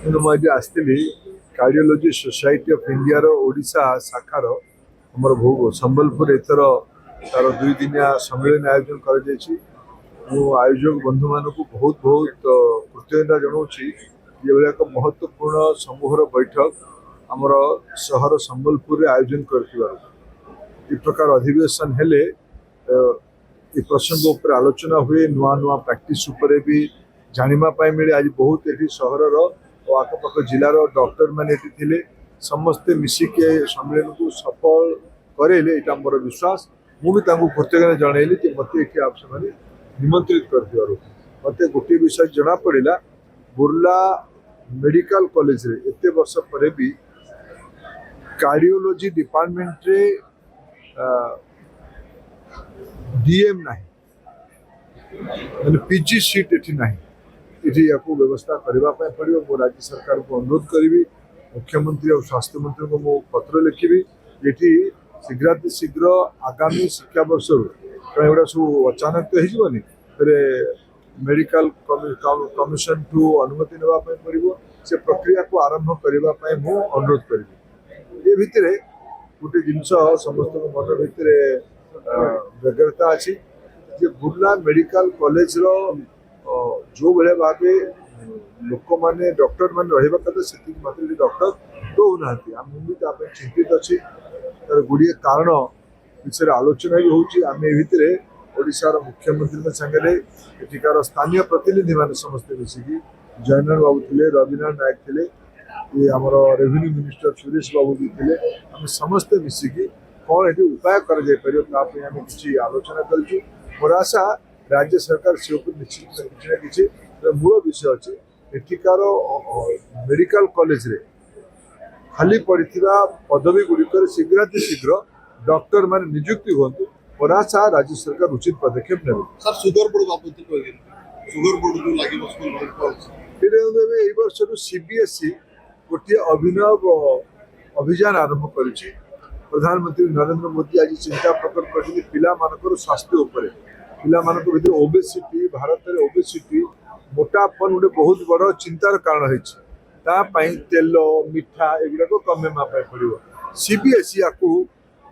मुझे आसती cardiology society of India Odisha शाखार आमर भोग संबलपुर एथर तार 2 दिनिया सम्मेलन आयोजन कर आयोजक बंधु मान बहुत बहुत कृतज्ञता जनाऊँगी ये एक महत्वपूर्ण समूहर बैठक आमर सहर संबलपुर आयोजन कर प्रकार अधिवेशन हेले ये प्रसंग उपर आलोचना हुए नुआ नुआ प्रैक्टिस उपर भी जानापी मिले। आज बहुत ये सहर आखपाख जिलार डॉक्टर मैंने थे समस्ते मिसिके सम्मेलन को सफल करेले यहाँ मोर विश्वास। मुझे कृतज्ञता जनइली कि मत ये आप निमंत्रित कर मत गोटे विषय जना पड़ा बुर्ला मेडिकल कॉलेज रे एते वर्ष पर भी कार्डियोलोजी डिपार्टमेंट रे डीएम नहीं मैंने पीजी सीट एठी नहीं इठी याकू व्यवस्था करने पड़ो। मो राज्य सरकार को अनुरोध करी मुख्यमंत्री और स्वास्थ्य मंत्री को मो पत्र लिखी ये शीघ्र आगामी शिक्षा वर्ष एगुड़ा सब अचानक तो होनी फिर मेडिकल कमिशन ठू अनुमति नापी पड़ो से प्रक्रिया को आरंभ करने मु अनुरोध करी। ये भितर गोटे जिनस समस्त मन भितर व्यग्रता अच्छी जे बुर्ला मेडिकल कॉलेज रो जो भाई भाव लोक मैंने डॉक्टर मान रहा कथा से मात्र डॉक्टर दौना मुझे चिंतित अच्छी तार गुड़िए कारण विषय आलोचना भी होती ओडिशार मुख्यमंत्री सागर एठिकार स्थानीय प्रतिनिधि मान समस्ते मिसिकी जयनारायण बाबू थे रविनारायण नायक थे ये आमर रेवेन्यू मिनिस्टर सुरेश बाबू भी थे आम समस्ते मिसिकी कौन ये उपाय करें किसी आलोचना करूँ। मोर आशा राज्य सरकार से निश्चित किसी ना कि मूल विषय अच्छे एठिकार मेडिकल कॉलेज रे खाली पड़ा पदवी गुड़िक शीघ्र डॉक्टर मान नियुक्ति हूँ। मोर आशा राज्य सरकार उचित पदक्षेप ने सर सुगर बोर्ड बाबत सुगर बोर्ड जो लगे वर्ष सीबीएसई गोटे अभिनव अभियान आरंभ कर प्रधानमंत्री नरेंद्र मोदी आज चिंता प्रकट कर पिला मानकर स्वास्थ्य उपर पिला भर ओबेसिटी भारत में ओबेसिटी मोटापन गोटे बहुत बड़ चिंतार कारण है तेल मिठा एगुड़ा कमेवा पड़ो। सीबीएसई आपको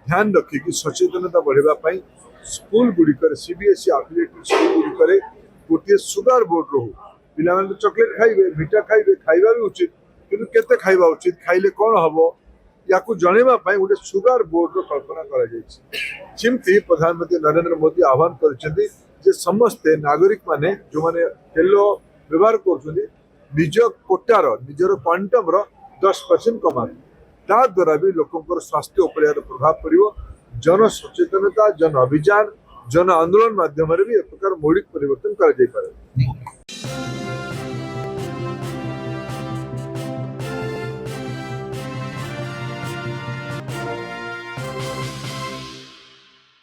ध्यान रखिकी सचेतनता बढ़ापी स्कूल गुड़िक सीबीएसई आफिलिएटेड स्कूल गुड़िक गोटे सुगर बोर्ड रो पिला चॉकलेट खाइबे मिठा खाइबे खाइबा भी उचित किंतु केते खाइबा उचित खाइले कौन हम या जनवाई गोटे सुगर बोर्ड रो कल्पना करमती प्रधानमंत्री नरेंद्र मोदी आह्वान कर समस्ते नागरिक माने जो माने तेल व्यवहार कर निज कोटार निजर क्वांटम 10% कमा ता द्वारा भी लोकंर स्वास्थ्य उपर प्रभाव पड़ो। जन सचेतनता जन अभियान जन आंदोलन माध्यम भी एक प्रकार मौलिक परिवर्तन कर।